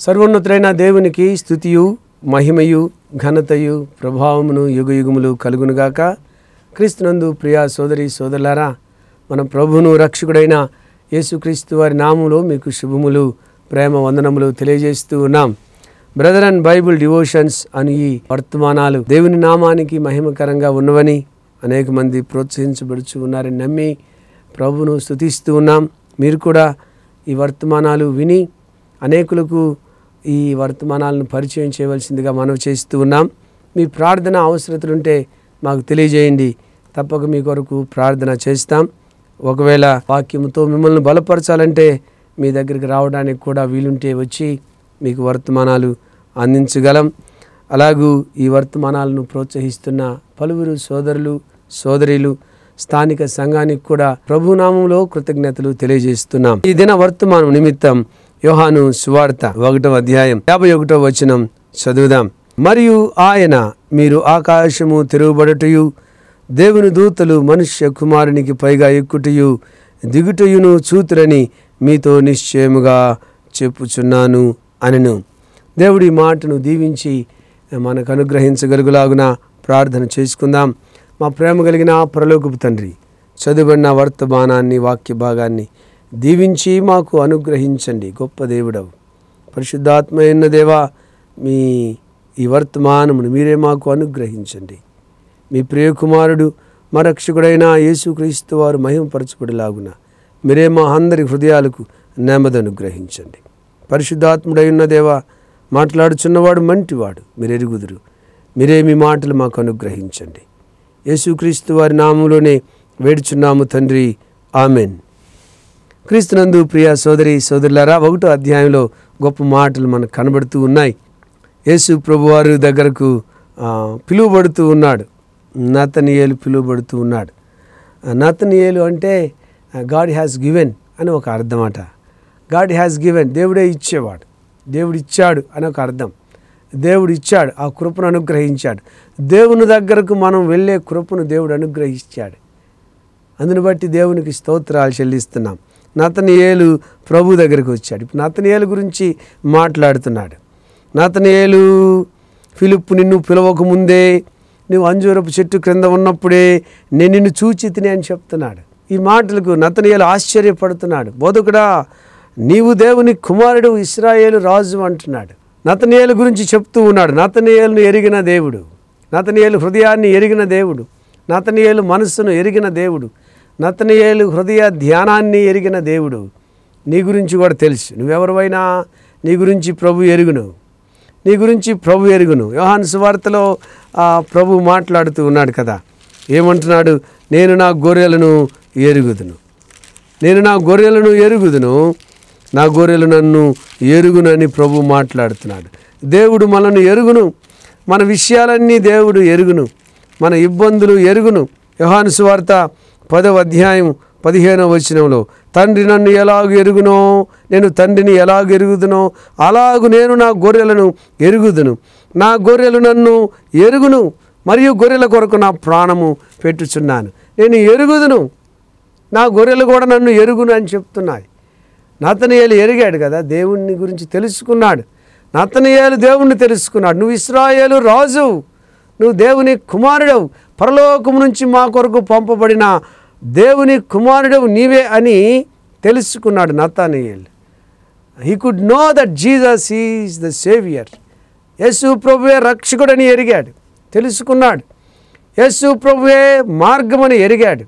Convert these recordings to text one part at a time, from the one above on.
సర్వోన్నతుడైన దేవునికి స్తుతియు మహిమయు ఘనతయు ప్రభావమును యుగయుగములు కలుగునుగాక. క్రీస్తునందు ప్రియా సోదరి సోదరులారా, మన ప్రభువును రక్షకుడైన యేసుక్రీస్తు వారి నామములో మీకు శుభములు ప్రేమ వందనములు తెలియజేస్తూ ఉన్నాం. బ్రదర్ అండ్ బైబిల్ డివోషన్స్ అని ఈ వర్తమానాలు దేవుని నామానికి మహిమకరంగా ఉన్నవని అనేక మంది ప్రోత్సహించబడుచు ఉన్నారని నమ్మి ప్రభువును స్తుతిస్తూ ఉన్నాం. మీరు కూడా ఈ వర్తమానాలు విని అనేకులకు ఈ వర్తమానాలను పరిచయం చేయవలసిందిగా మనవి చేస్తూ ఉన్నాం. మీ ప్రార్థన అవసరతలుంటే మాకు తెలియజేయండి, తప్పక మీ కొరకు ప్రార్థన చేస్తాం. ఒకవేళ వాక్యంతో మిమ్మల్ని బలపరచాలంటే మీ దగ్గరికి రావడానికి కూడా వీలుంటే వచ్చి మీకు వర్తమానాలు అందించగలం. అలాగూ ఈ వర్తమానాలను ప్రోత్సహిస్తున్న పలువురు సోదరులు సోదరీలు స్థానిక సంఘానికి కూడా ప్రభునామంలో కృతజ్ఞతలు తెలియజేస్తున్నాం. ఈ దిన వర్తమానం నిమిత్తం యోహాను సువార్త 1వ అధ్యాయం 51వ వచనం చదువుదాం. మరియు ఆయన మీరు ఆకాశము తెరవబడుటయు దేవుని దూతలు మనుష్య కుమారునికి పైగా ఎక్కుటయు దిగుటయును చూతురని మీతో నిశ్చయముగా చెప్పుచున్నాను అనెను. దేవుడి మాటను దీవించి మనకు అనుగ్రహించగలుగులాగున ప్రార్థన చేసుకుందాం. మా ప్రేమ కలిగిన పరలోకపు తండ్రి, చదువుబడిన వర్తమానాన్ని వాక్య భాగాన్ని దీవించి మాకు అనుగ్రహించండి. గొప్ప దేవుడవు, పరిశుద్ధాత్మైన దేవా, మీ ఈ వర్తమానమును మీరే మాకు అనుగ్రహించండి. మీ ప్రియకుమారుడు మా రక్షకుడైన యేసుక్రీస్తు వారు మహిమపరచబడిలాగున మీరే మా అందరి హృదయాలకు నెమ్మది అనుగ్రహించండి. పరిశుద్ధాత్ముడైన దేవా, మాట్లాడుచున్నవాడు మంటివాడు, మీరు ఎరుగుదురు. మీరే మీ మాటలు మాకు అనుగ్రహించండి. యేసుక్రీస్తు వారి నామంలోనే వేడుచున్నాము తండ్రి, ఆమెన్. క్రీస్తునందు ప్రియ సోదరి సోదరులారా, 1వ అధ్యాయంలో గొప్ప మాటలు మనకు కనబడుతూ ఉన్నాయి. యేసు ప్రభువారి దగ్గరకు పిలువబడుతూ ఉన్నాడు. నతనీయేలు పిలువబడుతూ ఉన్నాడు. నతనీయేలు అంటే గాడ్ హ్యాస్ గివెన్ అని ఒక అర్థం అట. గాడ్ హ్యాస్ గివెన్, దేవుడే ఇచ్చేవాడు, దేవుడు ఇచ్చాడు అని ఒక అర్థం. దేవుడు ఇచ్చాడు, ఆ కృపను అనుగ్రహించాడు. దేవుని దగ్గరకు మనం వెళ్ళే కృపను దేవుడు అనుగ్రహించాడు. అందుని బట్టి దేవునికి స్తోత్రాలు చెల్లిస్తున్నాం. నతనీయేలు ప్రభు దగ్గరికి వచ్చాడు. ఇప్పుడు నతనీయేలు గురించి మాట్లాడుతున్నాడు. నతనీయేలు, ఫిలిప్పు నిన్ను పిలవకముందే, నువ్వు అంజూరపు చెట్టు క్రింద ఉన్నప్పుడే నేను నిన్ను చూచి తిని అని చెప్తున్నాడు. ఈ మాటలకు నతనీయేలు ఆశ్చర్యపడుతున్నాడు. బోధకుడా, నీవు దేవుని కుమారుడు, ఇశ్రాయేలు రాజు అంటున్నాడు. నతనీయేలు గురించి చెప్తూ ఉన్నాడు. నతనీయేలును ఎరిగిన దేవుడు, నతనీయేలు హృదయాన్ని ఎరిగిన దేవుడు, నతనీయేలు మనస్సును ఎరిగిన దేవుడు, నతనీయేలు హృదయ ధ్యానాన్ని ఎరిగిన దేవుడు. నీ గురించి కూడా తెలుసు. నువ్వెవరివైనా నీ గురించి ప్రభు ఎరుగును, నీ గురించి ప్రభు ఎరుగును. యోహాను సువార్తలో ప్రభు మాట్లాడుతూ ఉన్నాడు కదా, ఏమంటున్నాడు? నేను నా గొర్రెలను ఎరుగుదును, నేను నా గొర్రెలను ఎరుగుదును, నా గొర్రెలు నన్ను ఎరుగునని ప్రభు మాట్లాడుతున్నాడు. దేవుడు మనను ఎరుగును, మన విషయాలన్నీ దేవుడు ఎరుగును, మన ఇబ్బందులు ఎరుగును. యోహాను సువార్త 10వ అధ్యాయం 15వ వచనంలో, తండ్రి నన్ను ఎలాగ ఎరుగునో, నేను తండ్రిని ఎలాగ ఎరుగుదునో అలాగు నేను నా గొర్రెలను ఎరుగుదును, నా గొర్రెలు నన్ను ఎరుగును, మరియు గొర్రెల కొరకు నా ప్రాణము పెట్టుచున్నాను. నేను ఎరుగుదును, నా గొర్రెలు కూడా నన్ను ఎరుగును అని చెప్తున్నాయి. నతనీయేలు ఎరిగాడు కదా, దేవుని గురించి తెలుసుకున్నాడు. నతనీయేలు దేవుణ్ణి తెలుసుకున్నాడు. నువ్వు ఇశ్రాయేలు రాజు, నువ్వు దేవుని కుమారుడవు, పరలోకం నుంచి మా కొరకు పంపబడిన దేవుని కుమారుడవు నీవే అని తెలుసుకున్నాడు నతనీయేలు. He could know that Jesus is the saviour. యేసు ప్రభువే రక్షకుడని ఎరిగాడు, తెలుసుకున్నాడు. యేసు ప్రభువే మార్గమని ఎరిగాడు.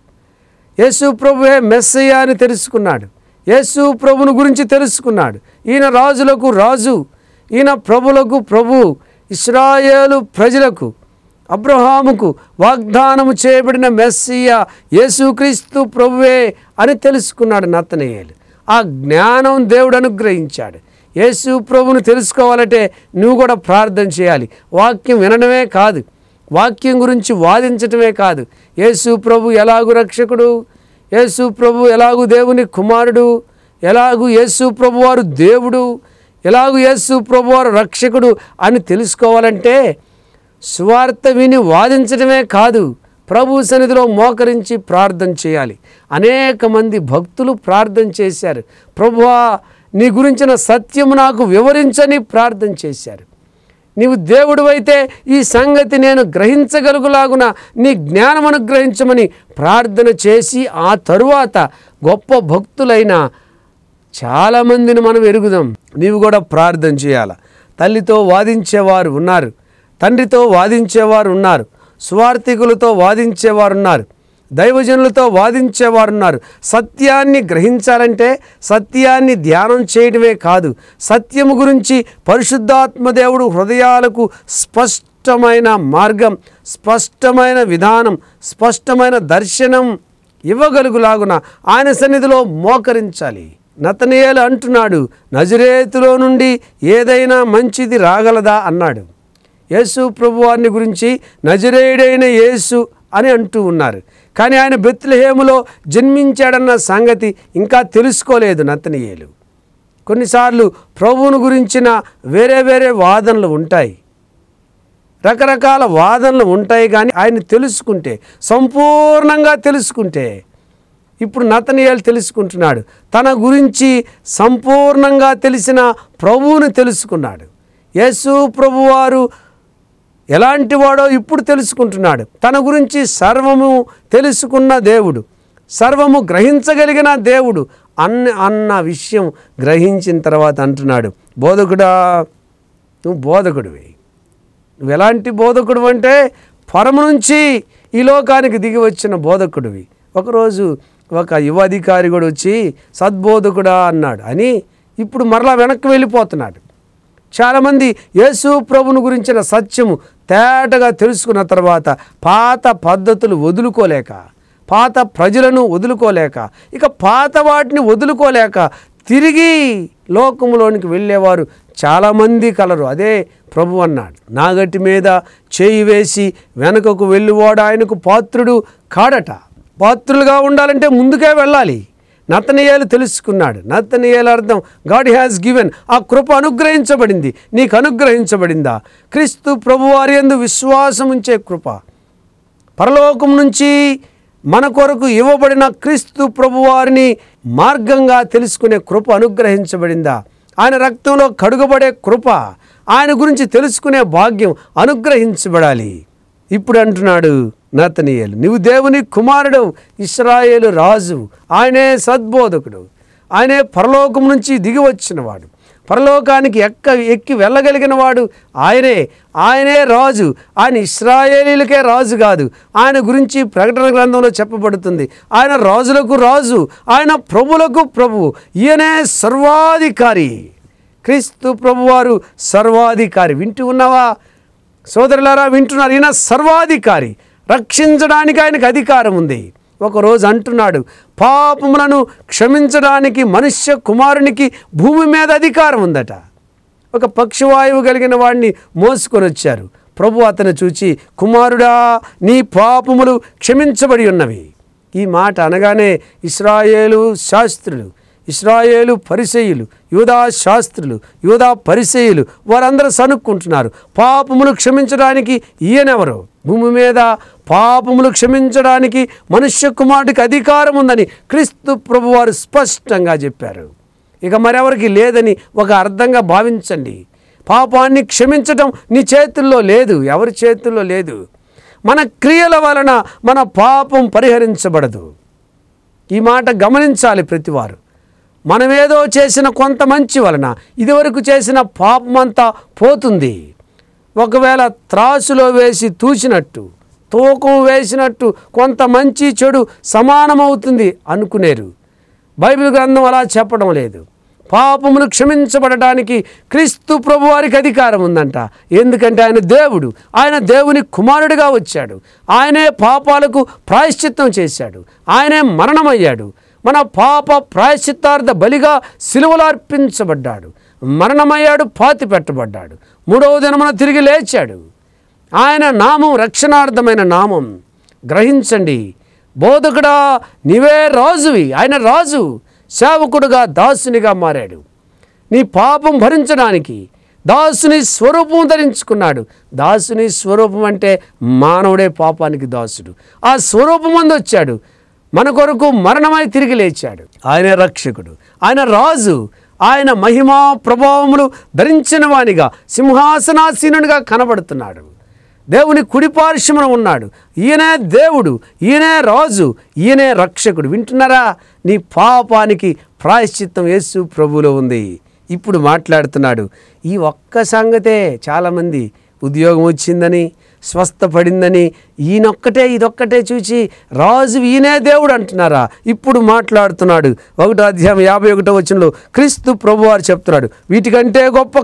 యేసు ప్రభువే మెస్సయ్య అని తెలుసుకున్నాడు. యేసు ప్రభుని గురించి తెలుసుకున్నాడు. ఈయన రాజులకు రాజు, ఈయన ప్రభులకు ప్రభు, ఇశ్రాయేలు ప్రజలకు, అబ్రహాముకు వాగ్దానము చేయబడిన మెస్సియా యేసుక్రీస్తు ప్రభువే అని తెలుసుకున్నాడు నతనీయేలు. ఆ జ్ఞానం దేవుడు అనుగ్రహించాడు. యేసు ప్రభువును తెలుసుకోవాలంటే నువ్వు కూడా ప్రార్థన చేయాలి. వాక్యం వినడమే కాదు, వాక్యం గురించి వాదించటమే కాదు. యేసు ప్రభు ఎలాగు రక్షకుడు, యేసు ప్రభు ఎలాగు దేవుని కుమారుడు, ఎలాగు యేసు ప్రభు వారు దేవుడు, ఎలాగు యేసు ప్రభు వారు రక్షకుడు అని తెలుసుకోవాలంటే సువార్త విని వాదించడమే కాదు, ప్రభు సన్నిధిలో మోకరించి ప్రార్థన చేయాలి. అనేక మంది భక్తులు ప్రార్థన చేశారు. ప్రభువా, నీ గురించిన సత్యము నాకు వివరించని ప్రార్థన చేశారు. నీవు దేవుడు అయితే ఈ సంగతి నేను గ్రహించగలుగులాగున నీ జ్ఞానం అనుగ్రహించమని ప్రార్థన చేసి ఆ తరువాత గొప్ప భక్తులైన చాలామందిని మనం ఎరుగుదాం. నీవు కూడా ప్రార్థన చేయాలి. తల్లితో వాదించేవారు ఉన్నారు, తండ్రితో వాదించేవారు ఉన్నారు, స్వార్థికులతో వాదించేవారు ఉన్నారు, దైవజనులతో వాదించేవారు ఉన్నారు. సత్యాన్ని గ్రహించాలంటే సత్యాన్ని ధ్యానం చేయడమే కాదు, సత్యము గురించి పరిశుద్ధాత్మ దేవుడు హృదయాలకు స్పష్టమైన మార్గం, స్పష్టమైన విధానం, స్పష్టమైన దర్శనం ఇవ్వగలుగులాగున ఆయన సన్నిధిలో మోకరించాలి. నతనయేలు అంటున్నాడు, నజరేతులో నుండి ఏదైనా మంచిది రాగలదా అన్నాడు. యేసు ప్రభువారిని గురించి నజరేయుడైన యేసు అని అంటూ ఉన్నారు. కానీ ఆయన బెత్లెహేములో జన్మించాడన్న సంగతి ఇంకా తెలుసుకోలేదు నతనయేలు. కొన్నిసార్లు ప్రభువును గురించిన వేరే వేరే వాదనలు ఉంటాయి, రకరకాల వాదనలు ఉంటాయి. కానీ ఆయన తెలుసుకుంటే, సంపూర్ణంగా తెలుసుకుంటే, ఇప్పుడు నతనయేలు తెలుసుకుంటున్నాడు. తన గురించి సంపూర్ణంగా తెలిసిన ప్రభువును తెలుసుకున్నాడు. యేసు ప్రభువారు ఎలాంటి వాడో ఇప్పుడు తెలుసుకుంటున్నాడు. తన గురించి సర్వము తెలుసుకున్న దేవుడు, సర్వము గ్రహించగలిగిన దేవుడు అన్న విషయం గ్రహించిన తర్వాత అంటున్నాడు, బోధకుడా, నువ్వు బోధకుడివి. నువ్వు ఎలాంటి బోధకుడు అంటే పరము నుంచి ఈ లోకానికి దిగి వచ్చిన బోధకుడివి. ఒకరోజు ఒక యువ అధికారి కూడా వచ్చి సద్బోధకుడా అన్నాడు అని ఇప్పుడు మరలా వెనక్కి వెళ్ళిపోతున్నాడు. చాలామంది యేసు ప్రభువును గురించిన సత్యము తేటగా తెలుసుకున్న తర్వాత పాత పద్ధతులు వదులుకోలేక, పాత ప్రజలను వదులుకోలేక, ఇక పాత వాటిని వదులుకోలేక తిరిగి లోకములోనికి వెళ్ళేవారు చాలామంది కలరు. అదే ప్రభు అన్నాడు, నాగటి మీద చేయి వేసి వెనుకకు వెళ్ళివాడు ఆయనకు పాత్రుడు కాడట. పాత్రులుగా ఉండాలంటే ముందుకే వెళ్ళాలి. నతనయేలు తెలుసుకున్నాడు. నతనయేలు అర్థం గాడ్ హ్యాస్ గివెన్, ఆ కృప అనుగ్రహించబడింది. నీకు అనుగ్రహించబడిందా? క్రీస్తు ప్రభువారి యందు విశ్వాసం ఉంచే కృప, పరలోకం నుంచి మన కొరకు ఇవ్వబడిన క్రీస్తు ప్రభువారిని మార్గంగా తెలుసుకునే కృప అనుగ్రహించబడిందా? ఆయన రక్తంలో కడుగబడే కృప, ఆయన గురించి తెలుసుకునే భాగ్యం అనుగ్రహించబడాలి. ఇప్పుడు అంటున్నాడు నతనయేలు, నీవు దేవుని కుమారుడు, ఇశ్రాయేలు రాజు, ఆయనే సద్బోధకుడు, ఆయనే పరలోకం నుంచి దిగి వచ్చినవాడు, పరలోకానికి ఎక్కి వెళ్ళగలిగిన వాడు ఆయనే రాజు. ఆయన ఇశ్రాయేలీలకే రాజు కాదు, ఆయన గురించి ప్రకటన గ్రంథంలో చెప్పబడుతుంది, ఆయన రాజులకు రాజు, ఆయన ప్రభులకు ప్రభువు, ఈయనే సర్వాధికారి. క్రీస్తు ప్రభువారు సర్వాధికారి. వింటూ ఉన్నావా సోదరులారా? వింటున్నారు. ఈయన సర్వాధికారి, రక్షించడానికి ఆయనకు అధికారం ఉంది. ఒకరోజు అంటున్నాడు, పాపములను క్షమించడానికి మనుష్య కుమారునికి భూమి మీద అధికారం ఉందట. ఒక పక్షవాయువు కలిగిన వాడిని మోసుకొని వచ్చారు. ప్రభు అతను చూచి, కుమారుడా, నీ పాపములు క్షమించబడి ఉన్నవి. ఈ మాట అనగానే ఇశ్రాయేలు శాస్త్రులు, ఇశ్రాయేలు పరిసయ్యులు, యూదా శాస్త్రులు, యూదా పరిసయ్యులు వారందరూ సనుక్కుంటున్నారు, పాపములు క్షమించడానికి ఈయనెవరు? భూమి మీద పాపములు క్షమించడానికి మనుష్య కుమారుడికి అధికారం ఉందని క్రీస్తు ప్రభువారు స్పష్టంగా చెప్పారు. ఇక మరెవరికి లేదని ఒక అర్థంగా భావించండి. పాపాన్ని క్షమించటం నీ చేతుల్లో లేదు, ఎవరి చేతుల్లో లేదు. మన క్రియల వలన మన పాపం పరిహరించబడదు. ఈ మాట గమనించాలి ప్రతివారు. మనమేదో చేసిన కొంత మంచి వలన ఇదివరకు చేసిన పాపమంతా పోతుంది. ఒకవేళ త్రాసులో వేసి తూచినట్టు, తూకం వేసినట్టు కొంత మంచి చెడు సమానమవుతుంది అనుకునేరు. బైబిల్ గ్రంథం అలా చెప్పడం లేదు. పాపములు క్షమించబడటానికి క్రీస్తు ప్రభువారికి అధికారం ఉందంట. ఎందుకంటే ఆయన దేవుడు, ఆయన దేవుని కుమారుడిగా వచ్చాడు, ఆయనే పాపాలకు ప్రాయశ్చిత్తం చేశాడు, ఆయనే మరణమయ్యాడు, మన పాప ప్రాయశ్చిత్తార్థ బలిగా సిలువలో అర్పించబడ్డాడు, మరణమయ్యాడు, పాతి పెట్టబడ్డాడు, మూడవ దినమున తిరిగి లేచాడు. ఆయన నామం రక్షణార్థమైన నామం. గ్రహించండి. బోధకుడా, నీవే రాజువి. ఆయన రాజు, సేవకుడుగా దాసునిగా మారాడు. నీ పాపం భరించడానికి దాసుని స్వరూపం ధరించుకున్నాడు. దాసుని స్వరూపం అంటే మానవుడే పాపానికి దాసుడు. ఆ స్వరూపం అందు వచ్చాడు, మన కొరకు మరణమై తిరిగి లేచాడు. ఆయన రక్షకుడు, ఆయన రాజు, ఆయన మహిమా ప్రభావములు ధరించిన వానిగా సింహాసనాసీనునిగా కనబడుతున్నాడు. దేవుని కుడిపార్శ్వమున ఉన్నాడు. ఈయనే దేవుడు, ఈయనే రాజు, ఈయనే రక్షకుడు. వింటున్నారా? నీ పాపానికి ప్రాయశ్చిత్తం యేసు ప్రభువులో ఉంది. ఇప్పుడు మాట్లాడుతున్నాడు. ఈ ఒక్క సంగతే చాలామంది ఉద్యోగం వచ్చిందని, స్వస్థపడిందని, ఈయనొక్కటే ఇదొక్కటే చూచి రాజు ఈయనే దేవుడు అంటున్నారా? ఇప్పుడు మాట్లాడుతున్నాడు. 1వ అధ్యాయం 51వ వచనంలో క్రీస్తు ప్రభువారు చెప్తున్నాడు, వీటికంటే గొప్ప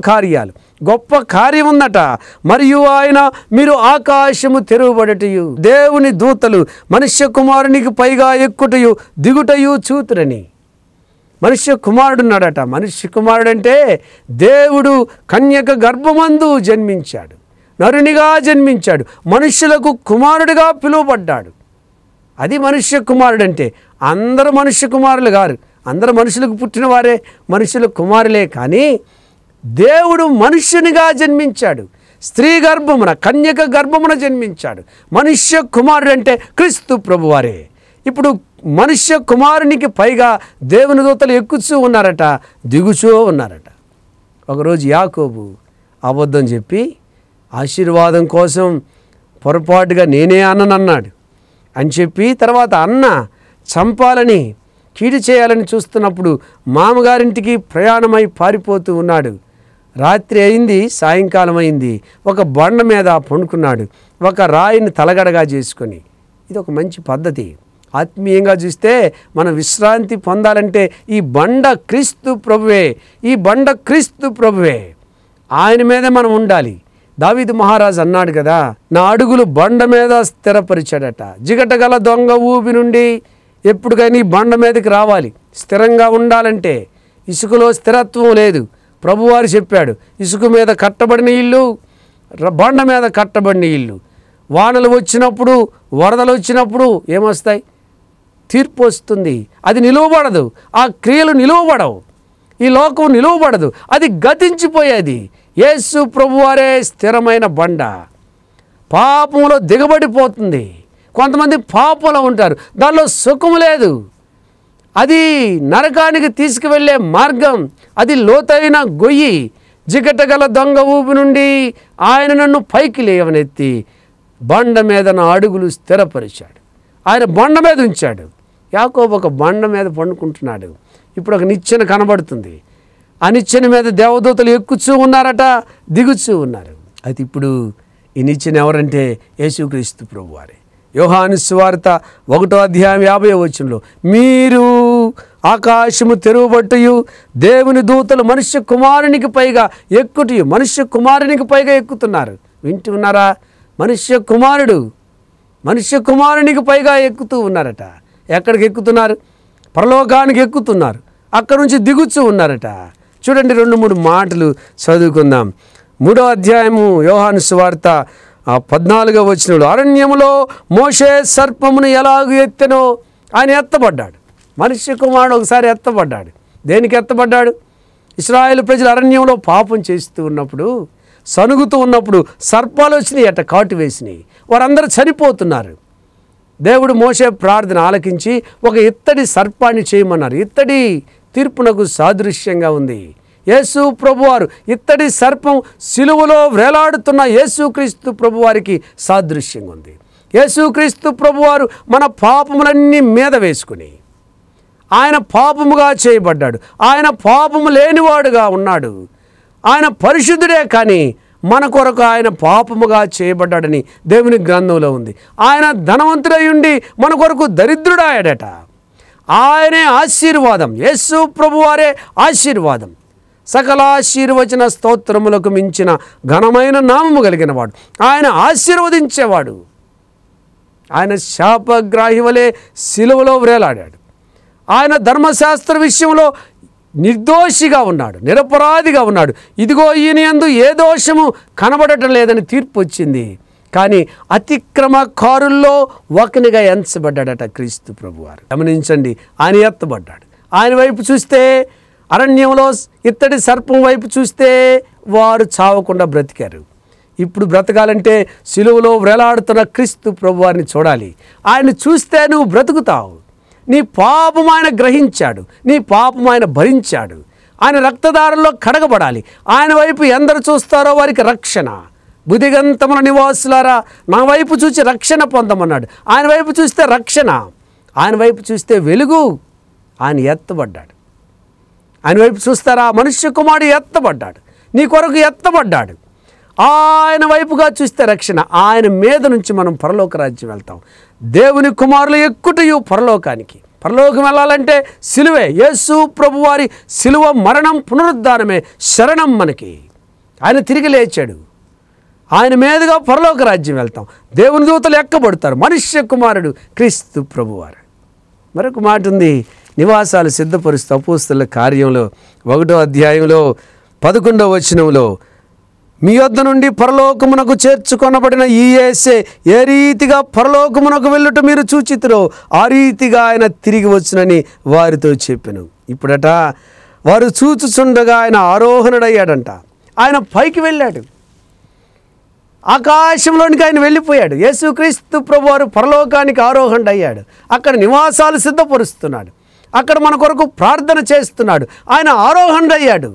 కార్యం ఉందట. మరియు ఆయన మీరు ఆకాశము తెరువబడటయు దేవుని దూతలు మనుష్య కుమారునికి పైగా ఎక్కుటయు దిగుటయు చూతురని. మనుష్య కుమారుడు ఉన్నాడట. మనుష్య కుమారుడు అంటే దేవుడు కన్యక గర్భమందు జన్మించాడు, నరునిగా జన్మించాడు, మనుష్యులకు కుమారుడిగా పిలువబడ్డాడు. అది మనుష్య కుమారుడు అంటే. అందరూ మనుష్య కుమారులు గారు, అందరూ మనుషులకు పుట్టినవారే మనుషుల కుమారులే. కానీ దేవుడు మనుష్యునిగా జన్మించాడు, స్త్రీ గర్భమున కన్యక గర్భమున జన్మించాడు. మనుష్య కుమారుడు అంటే క్రీస్తు ప్రభువారే. ఇప్పుడు మనుష్య కుమారునికి పైగా దేవుని దూతలు ఎక్కుచూ ఉన్నారట, దిగుచూ ఉన్నారట. ఒకరోజు యాకోబు అబద్ధం చెప్పి ఆశీర్వాదం కోసం పొరపాటుగా నేనే అన్నాడు అని చెప్పి, తర్వాత అన్న చంపాలని కీడు చేయాలని చూస్తున్నప్పుడు మామగారింటికి ప్రయాణమై పారిపోతూ ఉన్నాడు. రాత్రి అయింది, సాయంకాలం అయింది. ఒక బండ మీద పండుకున్నాడు, ఒక రాయిని తలగడగా చేసుకొని. ఇది ఒక మంచి పద్ధతి. ఆత్మీయంగా చూస్తే మనం విశ్రాంతి పొందాలంటే ఈ బండ క్రీస్తు ప్రభువే, ఈ బండ క్రీస్తు ప్రభువే, ఆయన మీదే మనం ఉండాలి. దావీదు మహారాజు అన్నాడు కదా, నా అడుగులు బండ మీద స్థిరపరిచాడట. జిగటగల దొంగ ఊబి నుండి ఎప్పటికైనా ఈ బండ మీదకి రావాలి. స్థిరంగా ఉండాలంటే ఇసుకలో స్థిరత్వం లేదు. ప్రభువారు చెప్పాడు, ఇసుక మీద కట్టబడిన ఇల్లు, బండ మీద కట్టబడిన ఇల్లు. వానలు వచ్చినప్పుడు, వరదలు వచ్చినప్పుడు ఏమొస్తాయి? తీర్పు వస్తుంది. అది నిలువబడదు. ఆ క్రియలు నిలువబడవు. ఈ లోకం నిలువబడదు, అది గతించిపోయేది. యేసు ప్రభువారే స్థిరమైన బండ. పాపంలో దిగబడిపోతుంది. కొంతమంది పాపంలో ఉంటారు, దానిలో సుఖం లేదు. అది నరకానికి తీసుకువెళ్ళే మార్గం, అది లోతైన గొయ్యి. జిగటగల దొంగ ఊపి నుండి ఆయన నన్ను పైకి లేవనెత్తి బండ మీద నా అడుగులు స్థిరపరిచాడు. ఆయన బండ మీద ఉంచాడు. యాకోబు ఒక బండ మీద పండుకుంటున్నాడు. ఇప్పుడు ఒక నిచ్చెన కనబడుతుంది. ఆ నిచ్చెన మీద దేవదూతలు ఎక్కుచూ ఉన్నారట, దిగుచూ ఉన్నారు. అయితే ఇప్పుడు ఈ నిచ్చెన ఎవరంటే యేసుక్రీస్తు ప్రభువారే. యోహాను సువార్త 1వ అధ్యాయం 50వ వచనంలో మీరు ఆకాశము తెరువబట్టయు దేవుని దూతలు మనుష్య కుమారునికి పైగా ఎక్కుటయు, మనుష్య కుమారునికి పైగా ఎక్కుతున్నారు. వింటున్నారా? మనుష్య కుమారునికి పైగా ఎక్కుతూ ఉన్నారట. ఎక్కడికి ఎక్కుతున్నారు? పరలోకానికి ఎక్కుతున్నారు. అక్కడి నుంచి దిగుచూ ఉన్నారట. చూడండి, 2-3 మాటలు చదువుకుందాం. 3వ అధ్యాయము యోహాను సువార్త 14వ వచనంలో, అరణ్యములో మోషే సర్పమును ఎలాగూ ఎత్తెనో ఆయన ఎత్తబడ్డాడు. మనుష్య కుమారుడు ఒకసారి ఎత్తబడ్డాడు. దేనికి ఎత్తబడ్డాడు? ఇశ్రాయేలు ప్రజలు అరణ్యంలో పాపం చేస్తూ ఉన్నప్పుడు, సనుగుతూ ఉన్నప్పుడు సర్పాలు వచ్చినాయి అట, కాటు వేసినాయి. వారందరూ చనిపోతున్నారు. దేవుడు మోషే ప్రార్థన ఆలకించి ఒక ఇత్తడి సర్పాన్ని చేయమన్నారు. ఇత్తడి తీర్పునకు సాదృశ్యంగా ఉంది. యేసు ప్రభువారు ఇత్తడి సర్పం సిలువలో వేలాడుతున్న యేసుక్రీస్తు ప్రభువారికి సాదృశ్యంగా ఉంది. యేసుక్రీస్తు ప్రభువారు మన పాపములన్నీ మీద వేసుకుని ఆయన పాపముగా చేయబడ్డాడు. ఆయన పాపము లేనివాడుగా ఉన్నాడు. ఆయన పరిశుద్ధుడే, కానీ మన కొరకు ఆయన పాపముగా చేయబడ్డాడని దేవుని గ్రంథంలో ఉంది. ఆయన ధనవంతుడై ఉండి మన కొరకు దరిద్రుడాయడట. ఆయనే ఆశీర్వాదం. యేసు ప్రభువారే ఆశీర్వాదం. సకల ఆశీర్వచన స్తోత్రములకు మించిన ఘనమైన నామము కలిగిన వాడు. ఆయన ఆశీర్వదించేవాడు. ఆయన శాపగ్రాహి వలె సిలువలో వ్రేలాడాడు. ఆయన ధర్మశాస్త్ర విషయంలో నిర్దోషిగా ఉన్నాడు, నిరపరాధిగా ఉన్నాడు. ఇదిగో ఈయన యందు ఏ దోషము కనబడటం లేదని తీర్పు వచ్చింది. కానీ అతిక్రమకారుల్లో ఒకనిగా ఎంచబడ్డాడట క్రీస్తు ప్రభువారు. గమనించండి, ఆయన ఎత్తబడ్డాడు. ఆయన వైపు చూస్తే, అరణ్యంలో ఇత్తడి సర్పం వైపు చూస్తే వారు చావకుండా బ్రతికారు. ఇప్పుడు బ్రతకాలంటే సిలువలో వేలాడుతున్న క్రీస్తు ప్రభువారిని చూడాలి. ఆయన చూస్తే నువ్వు బ్రతుకుతావు. నీ పాపం ఆయన గ్రహించాడు, నీ పాపం ఆయన భరించాడు. ఆయన రక్తధారలో కడగబడాలి. ఆయన వైపు ఎందరు చూస్తారో వారికి రక్షణ. బుదిగంతముల నివాసులారా నా వైపు చూసి రక్షణ పొందమన్నాడు. ఆయన వైపు చూస్తే రక్షణ, ఆయన వైపు చూస్తే వెలుగు. ఆయన ఎత్తబడ్డాడు. ఆయన వైపు చూస్తారా? మనుష్య కుమారుడు ఎత్తబడ్డాడు, నీ కొరకు ఎత్తబడ్డాడు. ఆయన వైపుగా చూస్తే రక్షణ. ఆయన మీద నుంచి మనం పరలోక రాజ్యం వెళ్తాం. దేవుని కుమారులు ఎక్కుటయు పరలోకానికి. పరలోకం వెళ్ళాలంటే సిలువే. యేసు ప్రభువారి సిలువ మరణం పునరుద్ధానమే శరణం మనకి. ఆయన తిరిగి లేచాడు. ఆయన మీదుగా పరలోక రాజ్యం వెళ్తాం. దేవుని దూతలు ఎక్కబడతారు. మనుష్య కుమారుడు క్రీస్తు ప్రభువారు. మరొక మాట ఉంది, నివాసాలు సిద్ధపరుస్తూ అపోస్తలుల కార్యంలో 1వ అధ్యాయంలో 11వ వచనంలో, మీ యొద్ద నుండి పరలోకమునకు చేర్చుకొనబడిన ఈ యేసే ఏ రీతిగా పరలోకమునకు వెళ్ళుట మీరు చూచితిరో ఆ రీతిగా ఆయన తిరిగి వచ్చునని వారితో చెప్పెను. ఇప్పుడట వారు చూచుచుండగా ఆయన ఆరోహణుడయ్యాడంట. ఆయన పైకి వెళ్ళాడు, ఆకాశంలోనికి ఆయన వెళ్ళిపోయాడు. యేసుక్రీస్తు ప్రభువారు పరలోకానికి ఆరోహణ అయ్యాడు. అక్కడ నివాసాలు సిద్ధపరుస్తున్నాడు. అక్కడ మన కొరకు ప్రార్థన చేస్తున్నాడు. ఆయన ఆరోహణ అయ్యాడు.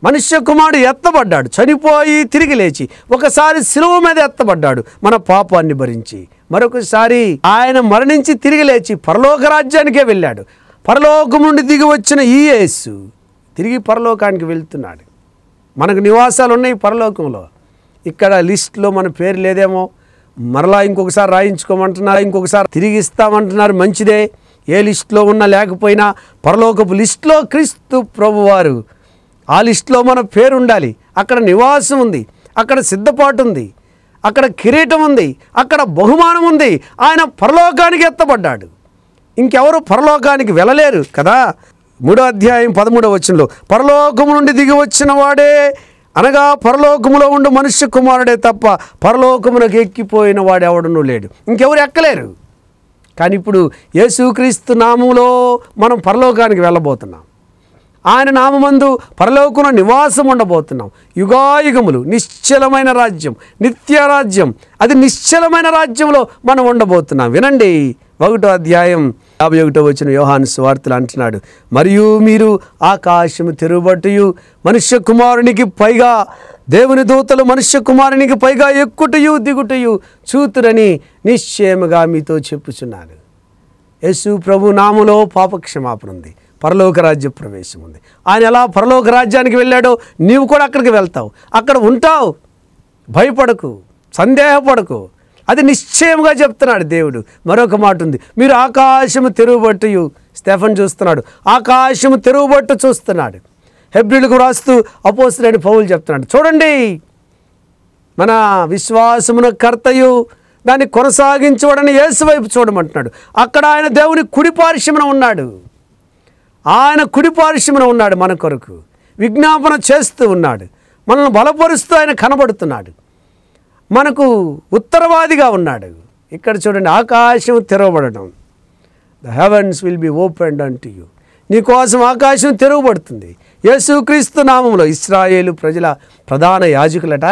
మనుష్య కుమారుడు ఎత్తబడ్డాడు, చనిపోయి తిరిగి లేచి. ఒకసారి శిలువ మీద ఎత్తబడ్డాడు మన పాపాన్ని భరించి. మరొకసారి ఆయన మరణించి తిరిగి లేచి పరలోక రాజ్యానికే వెళ్ళాడు. పరలోకం నుండి దిగి వచ్చిన ఈ యేసు తిరిగి పరలోకానికి వెళ్తున్నాడు. మనకు నివాసాలు ఉన్నాయి పరలోకంలో. ఇక్కడ లిస్టులో మన పేరు లేదేమో, మరలా ఇంకొకసారి రాయించుకోమంటున్నారు, ఇంకొకసారి తిరిగి ఇస్తామంటున్నారు. మంచిదే, ఏ లిస్టులో ఉన్నా లేకపోయినా పరలోకపు లిస్టులో క్రీస్తు ప్రభువారు, ఆ లిస్టులో మన పేరు ఉండాలి. అక్కడ నివాసం ఉంది, అక్కడ సిద్ధపాటు ఉంది, అక్కడ కిరీటం ఉంది, అక్కడ బహుమానం ఉంది. ఆయన పరలోకానికి ఎత్తబడ్డాడు. ఇంకెవరు పరలోకానికి వెళ్ళలేరు కదా. 3వ అధ్యాయం 13వ వచనంలో, పరలోకము నుండి దిగి వచ్చిన వాడే అనగా పరలోకములో ఉండు మనుష్య కుమారుడే తప్ప పరలోకమునకు ఎక్కిపోయిన వాడు ఎవడనూ లేడు. ఇంకెవరు ఎక్కలేరు. కానీ ఇప్పుడు యేసుక్రీస్తు నామములో మనం పరలోకానికి వెళ్ళబోతున్నాం. ఆయన నామమందు పరలోకమున నివాసం ఉండబోతున్నాం. యుగాయుగములు నిశ్చలమైన రాజ్యం, నిత్య రాజ్యం. అది నిశ్చలమైన రాజ్యంలో మనం ఉండబోతున్నాం. వినండి, 1వ అధ్యాయం 51వ వచనం యోహాను సువార్తలో అంటున్నాడు, మరియు మీరు ఆకాశము తెరుబట్టుయు మనుష్య కుమారునికి పైగా దేవుని దూతలు మనుష్య కుమారునికి పైగా ఎక్కుటయు దిగుటయు చూతురని నిశ్చయముగా మీతో చెప్పుచున్నాను. యేసు ప్రభు నామములో పాపక్షమాపణ ఉంది, పరలోక రాజ్య ప్రవేశం ఉంది. ఆయన ఎలా పరలోక రాజ్యానికి వెళ్ళాడో నీవు కూడా అక్కడికి వెళ్తావు, అక్కడ ఉంటావు. భయపడకు, సందేహపడకు. అది నిశ్చయంగా చెప్తున్నాడు దేవుడు. మరొక మాట ఉంది, మీరు ఆకాశము తెరువబట్టు. స్టెఫన్ చూస్తున్నాడు, ఆకాశము తెరువబట్టు చూస్తున్నాడు. హెబ్రీలకు రాస్తూ అపోస్తలుడైన పౌలు చెప్తున్నాడు, చూడండి మన విశ్వాసమున కర్తయు దాన్ని కొనసాగించబడని యేసు వైపు చూడమంటున్నాడు. అక్కడ ఆయన దేవుని కుడిపార్శ్వమున ఉన్నాడు. ఆయన కుడిపార్శ్వమున ఉన్నాడు, మన కొరకు విజ్ఞాపన చేస్తూ ఉన్నాడు. మనల్ని బలపరుస్తూ ఆయన కనబడుతున్నాడు, మనకు ఉత్తరవాదిగా ఉన్నాడు. ఇక్కడ చూడండి, ఆకాశం తెరవబడటం. The heavens will be opened unto you. నీ కోసం ఆకాశం తెరవబడుతుంది. యేసుక్రీస్తు నామములో ఇశ్రాయేలు ప్రజల ప్రధాన యాజకులట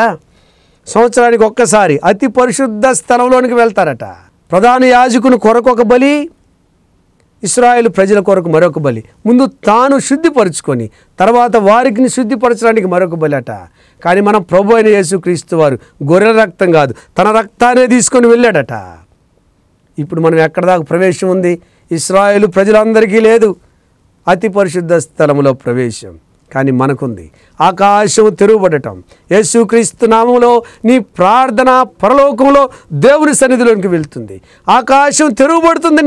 సంవత్సరానికి ఒక్కసారి అతి పరిశుద్ధ స్థలంలోనికి వెళ్తారట. ప్రధాన యాజకుని కొరకు ఒక బలి, ఇశ్రాయేలు ప్రజల కొరకు మరొక బలి. ముందు తాను శుద్ధిపరుచుకొని తర్వాత వారికి శుద్ధిపరచడానికి మరొక బలి అట. కానీ మన ప్రభు అయిన యేసుక్రీస్తు వారు గొర్రెల రక్తం కాదు, తన రక్తాన్ని తీసుకొని వెళ్ళాడట. ఇప్పుడు మనం ఎక్కడ దాకా ప్రవేశం ఉంది? ఇశ్రాయేలు ప్రజలందరికీ లేదు అతి పరిశుద్ధ స్థలములో ప్రవేశం, కానీ మనకుంది. ఆకాశం తెరువబడటం. యేసుక్రీస్తు నామములో నీ ప్రార్థన పరలోకంలో దేవుని సన్నిధిలోనికి వెళ్తుంది. ఆకాశం తెరువబడుతుంది,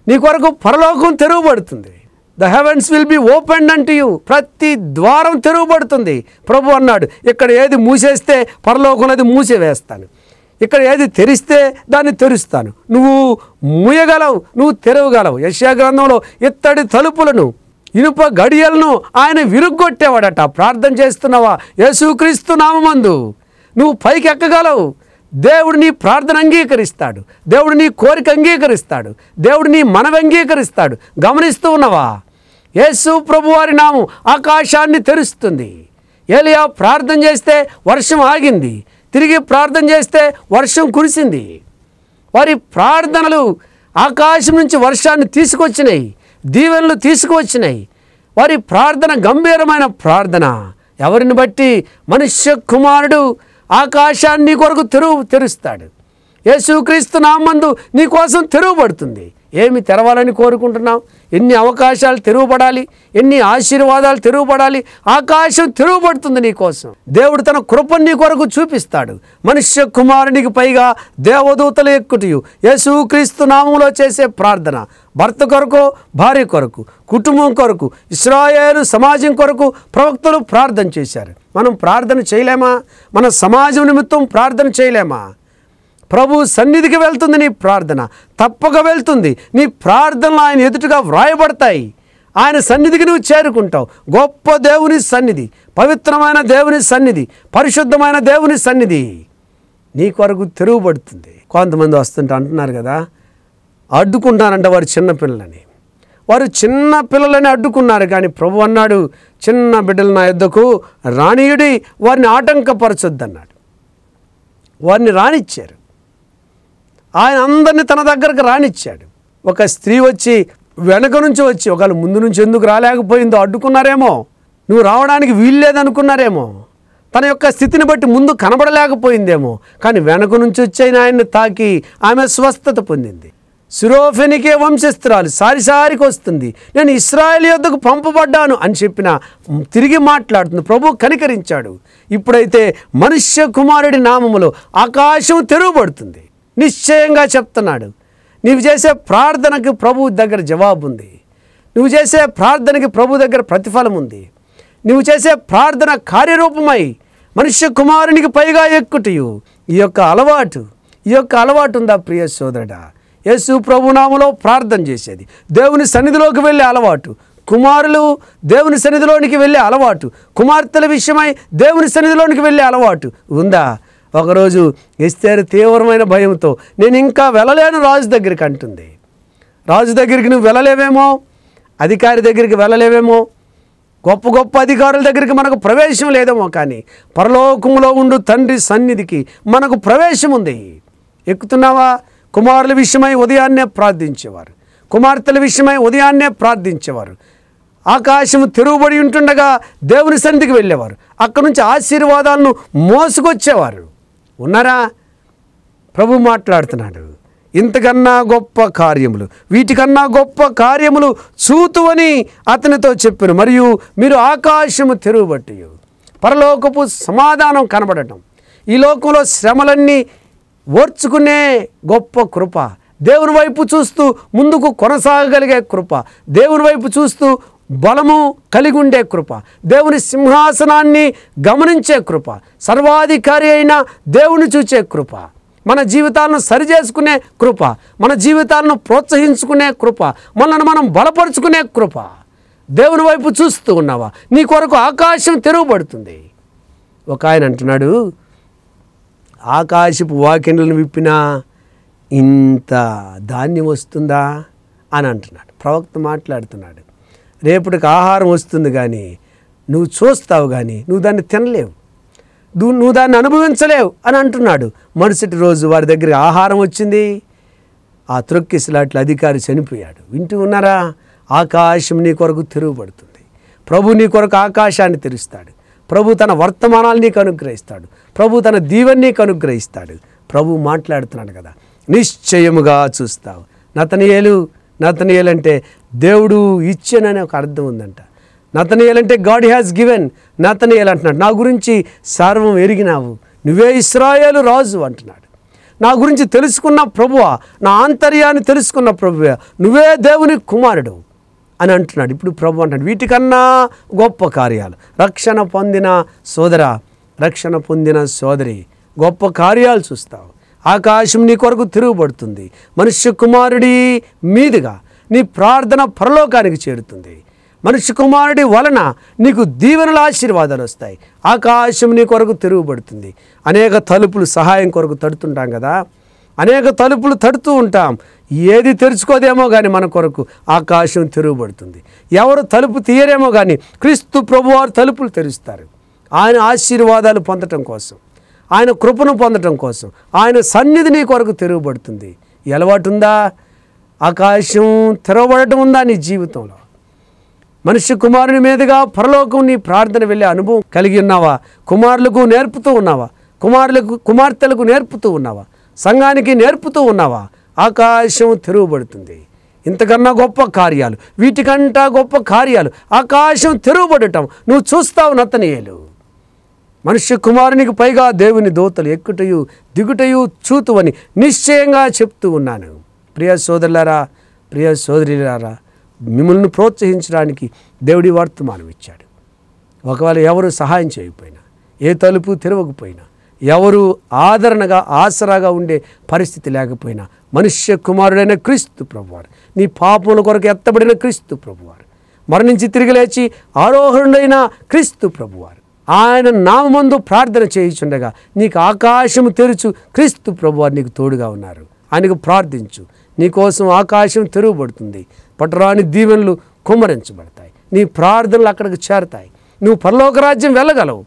నీ కొరకు పరలోకం తెరువబడుతుంది. The heavens will be opened unto you. ప్రతి ద్వారం తెరువబడుతుంది. ప్రభు అన్నాడు, ఇక్కడ ఏది మూసేస్తే పరలోకంలో అది మూసివేస్తాను, ఇక్కడ ఏది తెరిస్తే దాన్ని తెరుస్తాను. నువ్వు మూయగలవు, నువ్వు తెరవగలవు. యెషయా గ్రంథంలో ఇత్తడి తలుపులను ఇనుప గడియలను ఆయన విరుగ్గొట్టేవాడట. ప్రార్థన చేస్తున్నావా? యేసుక్రీస్తు నామమందు నువ్వు పైకి ఎక్కగలవు. దేవుడు నీ ప్రార్థన అంగీకరిస్తాడు, దేవుడు నీ కోరిక అంగీకరిస్తాడు, దేవుడు నీ మనవి అంగీకరిస్తాడు. గమనిస్తూ ఉన్నావా? యేసు ప్రభువారి నామం ఆకాశాన్ని తెరుస్తుంది. ఏలియా ప్రార్థన చేస్తే వర్షం ఆగింది, తిరిగి ప్రార్థన చేస్తే వర్షం కురిసింది. వారి ప్రార్థనలు ఆకాశం నుంచి వర్షాన్ని తీసుకొచ్చినాయి, దీవెనలు తీసుకువచ్చినాయి. వారి ప్రార్థన గంభీరమైన ప్రార్థన. ఎవరిని బట్టి? మనుష్య కుమారుడు ఆకాశాన్ని కొరకు తెరుస్తాడు. యేసుక్రీస్తు నామందు నీ కోసం తెరువబడుతుంది. ఏమి తెరవాలని కోరుకుంటున్నావు? ఎన్ని అవకాశాలు తెరువబడాలి, ఎన్ని ఆశీర్వాదాలు తెరువబడాలి. ఆకాశం తెరువబడుతుంది నీ కోసం. దేవుడు తన కృపను నీ కొరకు చూపిస్తాడు. మనుష్య కుమారునికి పైగా దేవదూతలు ఎక్కుటయు. యేసుక్రీస్తు నామములో చేసే ప్రార్థన భర్త కొరకు, భార్య కొరకు, కుటుంబం కొరకు, ఇశ్రాయేలు సమాజం కొరకు ప్రవక్తలు ప్రార్థన చేశారు. మనం ప్రార్థన చేయలేమా? మన సమాజం నిమిత్తం ప్రార్థన చేయలేమా? ప్రభు సన్నిధికి వెళ్తుంది నీ ప్రార్థన, తప్పక వెళ్తుంది. నీ ప్రార్థనలు ఆయన ఎదుటగా వ్రాయబడతాయి. ఆయన సన్నిధికి నువ్వు చేరుకుంటావు. గొప్ప దేవుని సన్నిధి, పవిత్రమైన దేవుని సన్నిధి, పరిశుద్ధమైన దేవుని సన్నిధి నీ కొరకు తెరువబడుతుంది. కొంతమంది వస్తుంటే అంటున్నారు కదా, అడ్డుకుంటారంట వారు చిన్నపిల్లలని. వారు చిన్న పిల్లలని అడ్డుకున్నారు. కానీ ప్రభు అన్నాడు, చిన్న బిడ్డలు నా యొద్దకు రానియుడి, వారిని ఆటంకపరచొద్దన్నాడు. వారిని రానిచ్చారు. ఆయన అందరినీ తన దగ్గరకు రానిచ్చాడు. ఒక స్త్రీ వచ్చి వెనక నుంచి వచ్చి, ఒకవేళ ముందు నుంచి ఎందుకు రాలేకపోయిందో అడ్డుకున్నారేమో, నువ్వు రావడానికి వీల్లేదనుకున్నారేమో, తన యొక్క స్థితిని బట్టి ముందు కనబడలేకపోయిందేమో. కానీ వెనక నుంచి వచ్చైన ఆయన్ని తాకి ఆమె స్వస్థత పొందింది. సిరోఫెనికే వంశస్థురాలు సారిసారికి వస్తుంది. నేను ఇశ్రాయేలు యొద్దకు పంపబడ్డాను అని చెప్పిన తిరిగి మాట్లాడుతుంది. ప్రభు కనికరించాడు. ఇప్పుడైతే మనుష్య కుమారుడి నామములో ఆకాశం తెరువబడుతుంది. నిశ్చయంగా చెప్తున్నాడు, నీవు చేసే ప్రార్థనకు ప్రభు దగ్గర జవాబు ఉంది. నువ్వు చేసే ప్రార్థనకి ప్రభు దగ్గర ప్రతిఫలం ఉంది. నువ్వు చేసే ప్రార్థన కార్యరూపమై మనుష్య కుమారునికి పైగా ఎక్కుటయు. ఈ యొక్క అలవాటు ఉందా ప్రియ సోదరుడా? యేసు ప్రభునామములో ప్రార్థన చేసేది, దేవుని సన్నిధిలోకి వెళ్ళే అలవాటు, కుమారులు దేవుని సన్నిధిలోనికి వెళ్ళే అలవాటు, కుమార్తెల విషయమై దేవుని సన్నిధిలోనికి వెళ్ళే అలవాటు ఉందా? ఒకరోజు ఎస్తేరు తీవ్రమైన భయంతో నేను ఇంకా వెళ్ళలేను రాజు దగ్గరికి అంటుంది. రాజు దగ్గరికి నువ్వు వెళ్ళలేవేమో, అధికారి దగ్గరికి వెళ్ళలేవేమో, గొప్ప గొప్ప అధికారుల దగ్గరికి మనకు ప్రవేశం లేదేమో. కానీ పరలోకములో ఉండు తండ్రి సన్నిధికి మనకు ప్రవేశం ఉంది. ఎక్కుతున్నావా? కుమారుల విషయమై ఉదయాన్నే ప్రార్థించేవారు, కుమార్తెల విషయమై ఉదయాన్నే ప్రార్థించేవారు. ఆకాశం తెరువబడి ఉంటుండగా దేవుని సన్నిధికి వెళ్ళేవారు. అక్కడి నుంచి ఆశీర్వాదాలను మోసుకొచ్చేవారు. ఉన్నారా? ప్రభు మాట్లాడుతున్నాడు, ఇంతకన్నా గొప్ప కార్యములు, వీటికన్నా గొప్ప కార్యములు చూతువని అతనితో చెప్పాను. మరియు మీరు ఆకాశము తెరువబట్టి పరలోకపు సమాధానం కనబడటం, ఈ లోకంలో శ్రమలన్నీ ఓర్చుకునే గొప్ప కృప, దేవుని వైపు చూస్తూ ముందుకు కొనసాగగలిగే కృప, దేవుని వైపు చూస్తూ బలము కలిగి ఉండే కృప, దేవుని సింహాసనాన్ని గమనించే కృప, సర్వాధికారి అయిన దేవుని చూచే కృప, మన జీవితాలను సరిచేసుకునే కృప, మన జీవితాలను ప్రోత్సహించుకునే కృప, మనల్ని మనం బలపరుచుకునే కృప. దేవుని వైపు చూస్తూ ఉన్నావా? నీ కొరకు ఆకాశం తెరువబడుతుంది. ఒక ఆయన అంటున్నాడు, ఆకాశపు వాకిండ్లను విప్పినా ఇంత ధాన్యం వస్తుందా అని అంటున్నాడు. ప్రవక్త మాట్లాడుతున్నాడు, రేపటికి ఆహారం వస్తుంది కానీ నువ్వు చూస్తావు, కానీ నువ్వు దాన్ని తినలేవు, నువ్వు దాన్ని అనుభవించలేవు అని అంటున్నాడు. మరుసటి రోజు వారి దగ్గర ఆహారం వచ్చింది. ఆ త్రొక్కిసలాట్ల అధికారి చనిపోయాడు. వింటూ ఉన్నారా? ఆకాశం నీ కొరకు తెరువబడుతుంది. ప్రభు నీ కొరకు ఆకాశాన్ని తెరుస్తాడు. ప్రభు తన వర్తమానాలు నీకు అనుగ్రహిస్తాడు. ప్రభు తన దీవెన నీకు అనుగ్రహిస్తాడు. ప్రభు మాట్లాడుతున్నాడు కదా, నిశ్చయముగా చూస్తావు. నతనయేలు అంటే దేవుడు ఇచ్చానని ఒక అర్థం ఉందంట. నతనయేలు అంటే గాడ్ హ్యాస్ గివెన్. నతనయేలు అంటున్నాడు, నా గురించి సర్వం ఎరిగినావు, నువ్వే ఇశ్రాయేలు రాజు అంటున్నాడు. నా గురించి తెలుసుకున్న ప్రభువా, నా ఆంతర్యాన్ని తెలుసుకున్న ప్రభువా, నువ్వే దేవుని కుమారుడు అని అంటున్నాడు. ఇప్పుడు ప్రభు అంటాడు, వీటికన్నా గొప్ప కార్యాలు, రక్షణ పొందిన సోదరా, రక్షణ పొందిన సోదరి, గొప్ప కార్యాలు చూస్తావు. ఆకాశం నీ కొరకు తిరుగుబడుతుంది. మనుష్య కుమారుడి మీదుగా నీ ప్రార్థన పరలోకానికి చేరుతుంది. మనుష్య కుమారుడి వలన నీకు దీవెనల ఆశీర్వాదాలు వస్తాయి. ఆకాశం నీ కొరకు తిరుగుబడుతుంది. అనేక తలుపులు సహాయం కొరకు తడుతుంటాం కదా, అనేక తలుపులు తడుతూ ఉంటాం. ఏది తెరుచుకోదేమో కానీ మన కొరకు ఆకాశం తెరుగుబడుతుంది. ఎవరు తలుపు తీయరేమో కానీ క్రీస్తు ప్రభువారు తలుపులు తెరుస్తారు. ఆయన ఆశీర్వాదాలు పొందటం కోసం, ఆయన కృపను పొందటం కోసం, ఆయన సన్నిధి నీ కొరకు తెరుగుబడుతుంది. అలవాటు ఉందా? ఆకాశం తెరవబడటం ఉందా నీ జీవితంలో? మనుష్య కుమారుని మీదుగా పరలోకం నీ ప్రార్థన వెళ్ళే అనుభవం కలిగి ఉన్నావా? కుమారులకు నేర్పుతూ ఉన్నావా? కుమార్తెలకు నేర్పుతూ ఉన్నావా? సంఘానికి నేర్పుతూ ఉన్నావా? ఆకాశం తెరువబడుతుంది. ఇంతకన్నా గొప్ప కార్యాలు, వీటికంటా గొప్ప కార్యాలు, ఆకాశం తెరువబడటం నువ్వు చూస్తావు నతనీయేలు. మనుష్య కుమారునికి పైగా దేవుని దూతలు ఎక్కుటయు దిగుటయు చూతువని నిశ్చయంగా చెప్తూ ఉన్నాను. ప్రియ సోదరులారా, ప్రియ సోదరులారా, మిమ్మల్ని ప్రోత్సహించడానికి దేవుడి వర్తమానం ఇచ్చాడు. ఒకవేళ ఎవరు సహాయం చేయకపోయినా, ఏ తలుపు తెరవకపోయినా, ఎవరు ఆదరణగా ఆసరాగా ఉండే పరిస్థితి లేకపోయినా, మనుష్య కుమారుడైన క్రీస్తు ప్రభువారు, నీ పాపముల కొరకు ఎత్తబడిన క్రీస్తు ప్రభువారు, మరణించి తిరిగి లేచి ఆరోహణుడైన క్రీస్తు ప్రభువారు, ఆయన నామమందు ప్రార్థన చేయుచుండగా నీకు ఆకాశము తెరుచు క్రీస్తు ప్రభువారు నీకు తోడుగా ఉన్నారు. ఆయనకు ప్రార్థించు. నీకోసం ఆకాశం తెరువబడుతుంది. పట్టరాని దీవెనలు కుమ్మరించబడతాయి. నీ ప్రార్థనలు అక్కడికి చేరతాయి. నువ్వు పరలోక రాజ్యం వెళ్ళగలవు.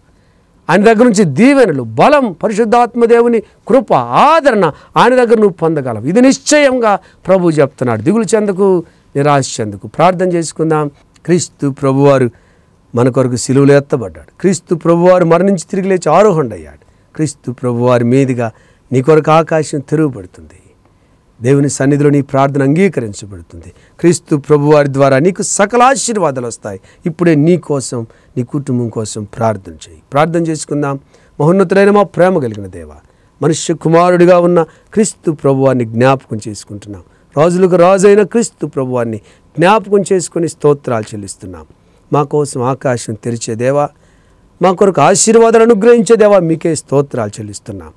ఆయన దగ్గర నుంచి దీవెనలు, బలం, పరిశుద్ధాత్మ దేవుని కృప, ఆదరణ ఆయన దగ్గర నువ్వు పొందగలవు. ఇది నిశ్చయంగా ప్రభు చెప్తున్నాడు. దిగులు చెందకు, నిరాశ చెందకు. ప్రార్థన చేసుకుందాం. క్రీస్తు ప్రభువారు మన కొరకు సిలువలో ఎత్తబడ్డాడు. క్రీస్తు ప్రభువారు మరణించి తిరిగి లేచి ఆరోహణుడయ్యాడు. క్రీస్తు ప్రభువారి మీదుగా నీ కొరకు ఆకాశం తెరువబడుతుంది. దేవుని సన్నిధిలో నీ ప్రార్థన అంగీకరించబడుతుంది. క్రీస్తు ప్రభువారి ద్వారా నీకు సకల ఆశీర్వాదాలు వస్తాయి. ఇప్పుడే నీ కోసం, నీ కుటుంబం కోసం ప్రార్థన చేయి. ప్రార్థన చేసుకుందాం. మహోన్నతుడైన మా ప్రేమ కలిగిన దేవ, మనుష్య కుమారుడిగా ఉన్న క్రీస్తు ప్రభువారిని జ్ఞాపకం చేసుకుంటున్నాం. రాజులకు రాజైన క్రీస్తు ప్రభువారిని జ్ఞాపకం చేసుకుని స్తోత్రాలు చెల్లిస్తున్నాం. మా కోసం ఆకాశం తెరిచే దేవా, మా కొరకు ఆశీర్వాదాలు అనుగ్రహించే దేవా, మీకే స్తోత్రాలు చెల్లిస్తున్నాం.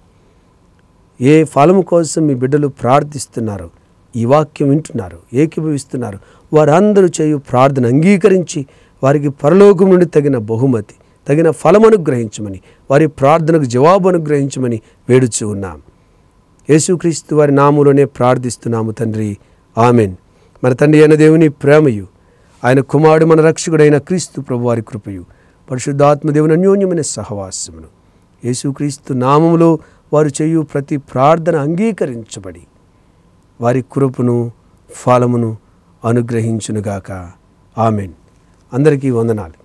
ఏ ఫలము కోసం మీ బిడ్డలు ప్రార్థిస్తున్నారో, ఈ వాక్యం వింటున్నారు, ఏకీభవిస్తున్నారు, వారందరూ చేయు ప్రార్థన అంగీకరించి వారికి పరలోకం నుండి తగిన బహుమతి, తగిన ఫలం అనుగ్రహించమని, వారి ప్రార్థనకు జవాబు అనుగ్రహించమని వేడుచూ ఉన్నాం. యేసుక్రీస్తు వారి నామములోనే ప్రార్థిస్తున్నాము తండ్రి, ఆమెన్. మన తండ్రి అయిన దేవుని ప్రేమయు, ఆయన కుమారుడు మన రక్షకుడైన క్రీస్తు ప్రభువారి కృపయు, పరిశుద్ధాత్మ దేవుని అన్యోన్యమైన సహవాసమును, యేసుక్రీస్తు నామములో వారు చేయు ప్రతి ప్రార్థన అంగీకరించబడి వారి కృపను, ఫలమును అనుగ్రహించునుగాక. ఆమెన్. అందరికీ వందనాలు.